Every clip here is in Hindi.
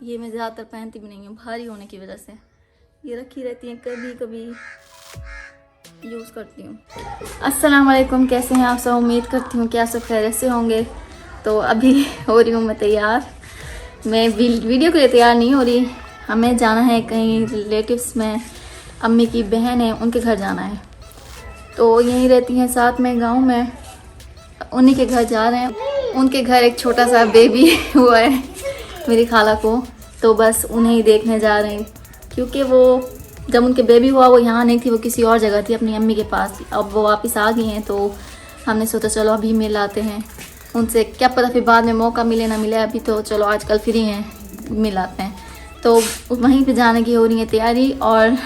ये मैं ज़्यादातर पहनती भी नहीं हूँ भारी होने की वजह से। ये रखी रहती हैं, कभी कभी यूज़ करती हूँ। अस्सलाम वालेकुम, कैसे हैं आप सब? उम्मीद करती हूँ कि आप सब खैरियत से होंगे। तो अभी हो रही हूँ मैं तैयार। मैं वीडियो के लिए तैयार नहीं हो रही, हमें जाना है कहीं रिलेटिव्स में, अम्मी की बहन है उनके घर जाना है। तो यहीं रहती हैं साथ में गांव में, उन्हीं के घर जा रहे हैं। उनके घर एक छोटा सा बेबी हुआ है मेरी खाला को, तो बस उन्हें ही देखने जा रहे हैं। क्योंकि वो जब उनके बेबी हुआ वो यहाँ नहीं थी, वो किसी और जगह थी अपनी अम्मी के पास। अब वो वापस आ गई हैं, तो हमने सोचा चलो अभी मिल आते हैं उनसे, क्या पता फिर बाद में मौका मिले ना मिले। अभी तो चलो आजकल फ्री हैं, मिल आते हैं। तो वहीं पे जाने की हो रही है तैयारी, और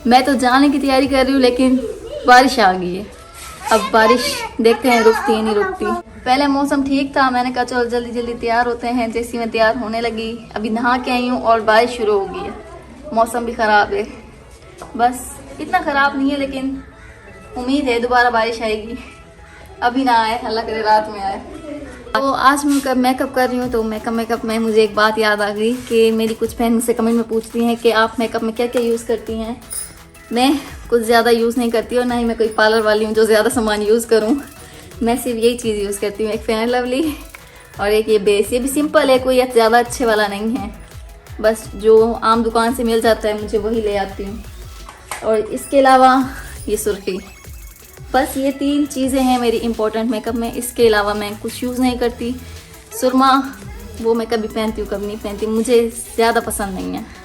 मैं तो जाने की तैयारी कर रही हूँ, लेकिन बारिश आ गई है। अब बारिश देखते हैं रुकती है नहीं रुकती। पहले मौसम ठीक था, मैंने कहा चलो जल्दी जल्दी तैयार होते हैं। जैसी मैं तैयार होने लगी, अभी नहा के आई हूँ और बारिश शुरू हो गई है। मौसम भी ख़राब है, बस इतना ख़राब नहीं है, लेकिन उम्मीद है दोबारा बारिश आएगी। अभी ना आए, अल्लाह करे रात में आए। तो आज मैं मेकअप कर रही हूँ, तो मेकअप में मुझे एक बात याद आ गई कि मेरी कुछ फ्रेंड मुझसे कमेंट में पूछती हैं कि आप मेकअप में क्या क्या यूज़ करती हैं। मैं कुछ ज़्यादा यूज़ नहीं करती और ना ही मैं कोई पार्लर वाली हूँ जो ज़्यादा सामान यूज़ करूँ। मैं सिर्फ यही चीज़ यूज़ करती हूँ, एक फेयर लवली और एक ये बेस। ये भी सिंपल है, कोई ज़्यादा अच्छे वाला नहीं है, बस जो आम दुकान से मिल जाता है मुझे वही ले आती हूँ। और इसके अलावा ये सुर्खी, बस ये 3 चीज़ें हैं मेरी इंपॉर्टेंट मेकअप में। इसके अलावा मैं कुछ यूज़ नहीं करती। सुरमा वो मैं कभी पहनती हूँ कभी नहीं पहनती, मुझे ज़्यादा पसंद नहीं है।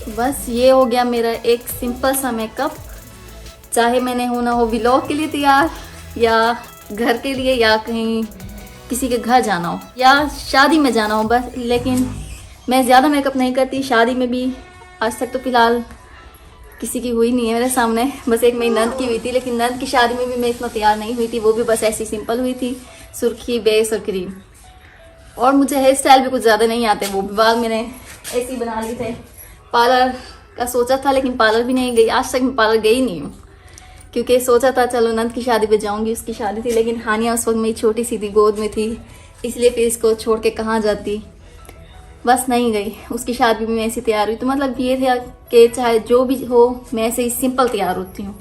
बस ये हो गया मेरा एक सिंपल सा मेकअप। चाहे मैंने होना हो व्लॉग के लिए तैयार, या घर के लिए, या कहीं किसी के घर जाना हो, या शादी में जाना हो बस। लेकिन मैं ज़्यादा मेकअप नहीं करती। शादी में भी आज तक तो फ़िलहाल किसी की हुई नहीं है मेरे सामने, बस एक मेरी नंद की हुई थी। लेकिन नंद की शादी में भी मैं इतना तैयार नहीं हुई थी, वो भी बस ऐसी सिंपल हुई थी, सुर्खी बेस और क्रीम। और मुझे हेयर स्टाइल भी कुछ ज़्यादा नहीं आते, वो भी बाद मैंने ऐसे ही बना लिए थे। पार्लर का सोचा था, लेकिन पार्लर भी नहीं गई। आज तक मैं पार्लर गई नहीं हूँ, क्योंकि सोचा था चलो नंद की शादी पे जाऊँगी, उसकी शादी थी। लेकिन हानिया उस वक्त मेरी छोटी सी थी, गोद में थी, इसलिए फिर इसको छोड़ के कहाँ जाती, बस नहीं गई। उसकी शादी में मैं ऐसी तैयार हुई। तो मतलब ये था कि चाहे जो भी हो मैं ऐसे ही सिंपल तैयार होती हूँ।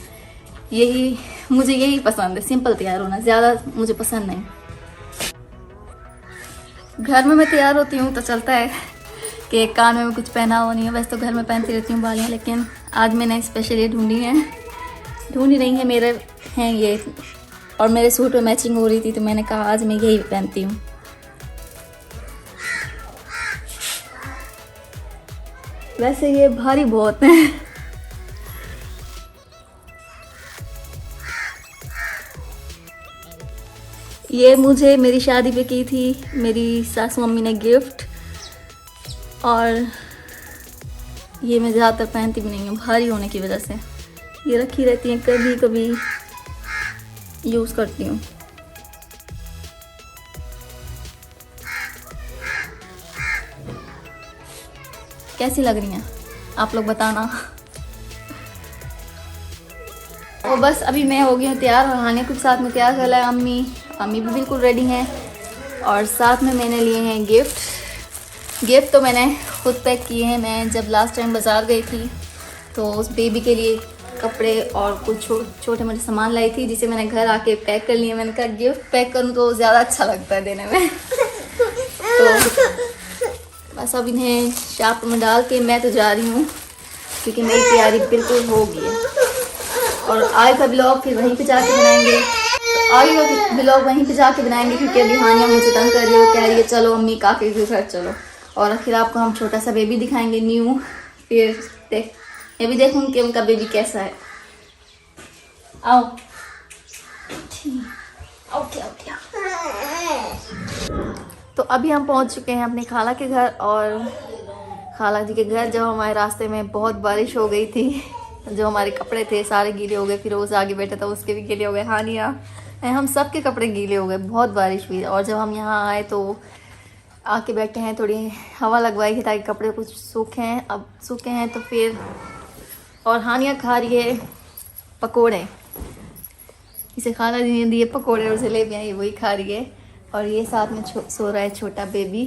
मुझे यही पसंद है, सिंपल तैयार होना, ज़्यादा मुझे पसंद नहीं। घर में मैं तैयार होती हूँ तो चलता है कि कान में कुछ पहना हो नहीं है, वैसे तो घर में पहनती रहती हूँ बालियाँ। लेकिन आज मैंने स्पेशल ये ढूंढी नहीं है, मेरे हैं ये, और मेरे सूट में मैचिंग हो रही थी, तो मैंने कहा आज मैं यही पहनती हूँ। वैसे ये भारी बहुत है। ये मुझे मेरी शादी पे की थी मेरी सासू मम्मी ने गिफ्ट, और ये मैं ज़्यादातर पहनती भी नहीं हूँ भारी होने की वजह से। ये रखी रहती हैं, कभी कभी यूज़ करती हूँ। कैसी लग रही हैं आप लोग बताना। और बस अभी मैं हो गई हूँ तैयार, और हानिया कुछ साथ में तैयार कर है। अम्मी भी बिल्कुल रेडी हैं, और साथ में मैंने लिए हैं गिफ्ट तो मैंने खुद पैक किए हैं। मैं जब लास्ट टाइम बाज़ार गई थी तो उस बेबी के लिए कपड़े और कुछ छोटे मोटे सामान लाई थी, जिसे मैंने घर आके पैक कर लिए। मैंने कहा गिफ्ट पैक करूँ तो ज़्यादा अच्छा लगता है देने में। तो बस अब इन्हें शाप में डाल के मैं तो जा रही हूँ, क्योंकि मेरी तैयारी बिल्कुल हो गई है। और आगे का ब्लॉग फिर वहीं पे जाके बनाएंगे, क्योंकि अभी हानिया मुझे तंग कर रही है, कह रही है चलो अम्मी काके के घर चलो। और फिर आपको हम छोटा सा बेबी दिखाएंगे न्यू, फिर मैं भी देखूँगी कि उनका बेबी कैसा है। आओ तो अभी हम पहुंच चुके हैं अपनी खाला के घर, और खाला जी के घर जब हमारे रास्ते में बहुत बारिश हो गई थी, जो हमारे कपड़े थे सारे गीले हो गए। फिरोज आगे बैठा था उसके भी गीले हो गए, हानिया हम सब के कपड़े गीले हो गए, बहुत बारिश हुई। और जब हम यहाँ आए तो आके बैठे हैं, थोड़ी हवा लगवाई थी ताकि कपड़े कुछ सूखे हैं। अब सूखे हैं तो फिर, और हानिया खा रही है पकोड़े, इसे खाना नहीं दिए पकोड़े और जलेबियाँ, ये वही खा रही है। और ये साथ में सो रहा है छोटा बेबी,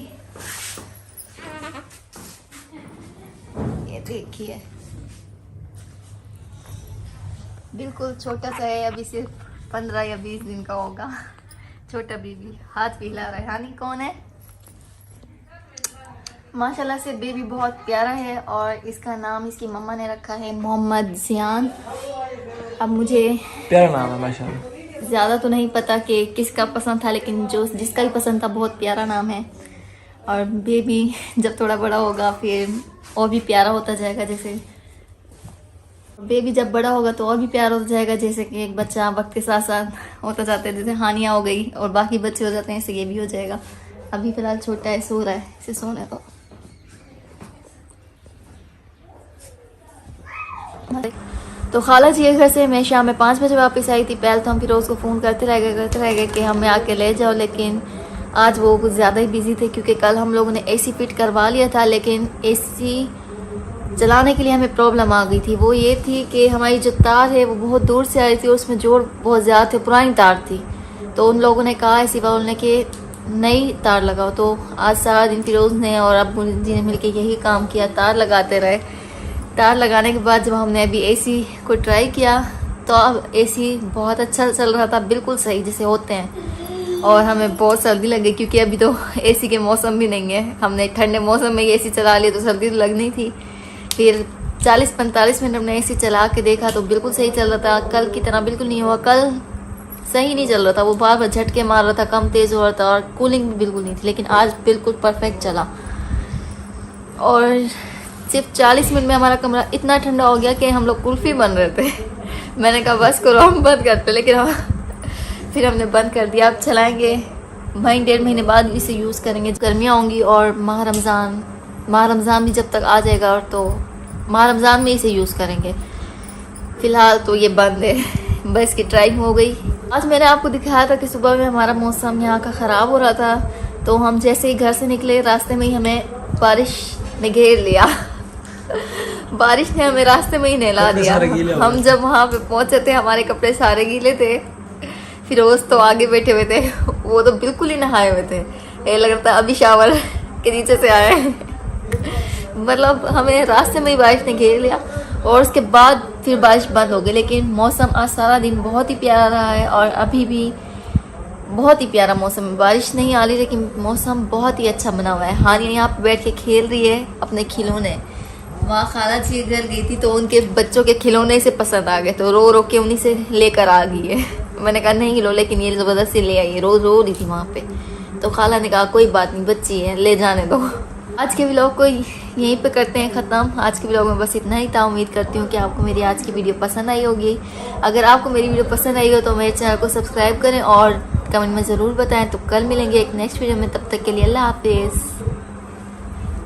ये देखिए बिल्कुल छोटा सा है, अभी सिर्फ 15 या 20 दिन का होगा। छोटा बेबी हाथ भी हिला रहा है। हानी कौन है? माशाल्लाह से बेबी बहुत प्यारा है और इसका नाम इसकी मम्मा ने रखा है मोहम्मद जियान। अब मुझे प्यारा नाम है माशाल्लाह, ज़्यादा तो नहीं पता कि किसका पसंद था, लेकिन जो जिसका भी पसंद था बहुत प्यारा नाम है। और बेबी जब थोड़ा बड़ा होगा फिर और भी प्यारा होता जाएगा, जैसे बेबी जब बड़ा होगा तो और भी प्यारा होता जाएगा, जैसे कि एक बच्चा वक्त के साथ साथ होता जाता है। जैसे हानिया हो गई और बाकी बच्चे हो जाते हैं, ऐसे ये भी हो जाएगा। अभी फिलहाल छोटा है, सो रहा है, इसे सोने दो। तो खाला जी के घर से मैं शाम में 5 बजे वापस आई थी। पहले तो हम फिर उसको फ़ोन करते रह गए कि हमें आके ले जाओ, लेकिन आज वो कुछ ज़्यादा ही बिजी थे क्योंकि कल हम लोगों ने एसी फिट करवा लिया था, लेकिन एसी चलाने के लिए हमें प्रॉब्लम आ गई थी। वो ये थी कि हमारी जो तार है वो बहुत दूर से आ रही थी और उसमें जोर बहुत ज़्यादा थे, पुरानी तार थी। तो उन लोगों ने कहा एसी वालों ने कि नई तार लगाओ। तो आज सारा दिन फिरोज़ ने और अब्बू जी ने मिलकर यही काम किया, तार लगाते रहे। तार लगाने के बाद जब हमने अभी एसी को ट्राई किया तो अब एसी बहुत अच्छा चल रहा था, बिल्कुल सही जैसे होते हैं। और हमें बहुत सर्दी लगी क्योंकि अभी तो एसी के मौसम भी नहीं है। हमने ठंडे मौसम में एसी चला लिया तो सर्दी तो लगनी थी। फिर 40-45 मिनट हमने एसी चला के देखा तो बिल्कुल सही चल रहा था। कल की तरह बिल्कुल नहीं हुआ, कल सही नहीं चल रहा था, वो बार बार झटके मार रहा था, कम तेज़ हो रहा था और कूलिंग भी बिल्कुल नहीं थी। लेकिन आज बिल्कुल परफेक्ट चला और सिर्फ 40 मिनट में हमारा कमरा इतना ठंडा हो गया कि हम लोग कुल्फ़ी बन रहे थे। मैंने कहा बस करो हम बंद करते, लेकिन फिर हमने बंद कर दिया। अब चलाएँगे, वहीं 1.5 महीने बाद इसे यूज़ करेंगे। गर्मियाँ होंगी और माह रमज़ान भी जब तक आ जाएगा और तो माह रमज़ान में इसे यूज़ करेंगे। फ़िलहाल तो ये बंद है, बस की ट्राई हो गई। आज मैंने आपको दिखाया था कि सुबह में हमारा मौसम यहाँ का ख़राब हो रहा था, तो हम जैसे ही घर से निकले रास्ते में ही हमें बारिश ने घेर लिया। बारिश ने हमें रास्ते में ही नहला दिया। हम जब वहाँ पे पहुँचे थे हमारे कपड़े सारे गीले थे। फिरोज़ तो आगे बैठे हुए थे, वो तो बिल्कुल ही नहाए हुए थे, ये लग रहा था अभी शावर के नीचे से आए। मतलब हमें रास्ते में ही बारिश ने घेर लिया और उसके बाद फिर बारिश बंद हो गई। लेकिन मौसम आज सारा दिन बहुत ही प्यारा रहा है और अभी भी बहुत ही प्यारा मौसम है। बारिश नहीं आ रही लेकिन मौसम बहुत ही अच्छा बना हुआ है। हानिया यहाँ पे बैठ के खेल रही है अपने खिलौने। वहाँ खाला जी घर गई थी तो उनके बच्चों के खिलौने से पसंद आ गए, तो रो रो के उन्हीं से लेकर आ गई है। मैंने कहा नहीं लो, लेकिन ये ज़बरदस्ती ले आई है, रोज़ रो रही थी वहाँ पे। तो खाला ने कहा कोई बात नहीं, बच्ची है, ले जाने दो। आज के व्लॉग को यहीं पे करते हैं ख़त्म। आज के व्लॉग में बस इतना ही था। उम्मीद करती हूँ कि आपको मेरी आज की वीडियो पसंद आई होगी। अगर आपको मेरी वीडियो पसंद आई हो तो मेरे चैनल को सब्सक्राइब करें और कमेंट में ज़रूर बताएं। तो कल मिलेंगे एक नेक्स्ट वीडियो में, तब तक के लिए अल्लाह हाफिज़।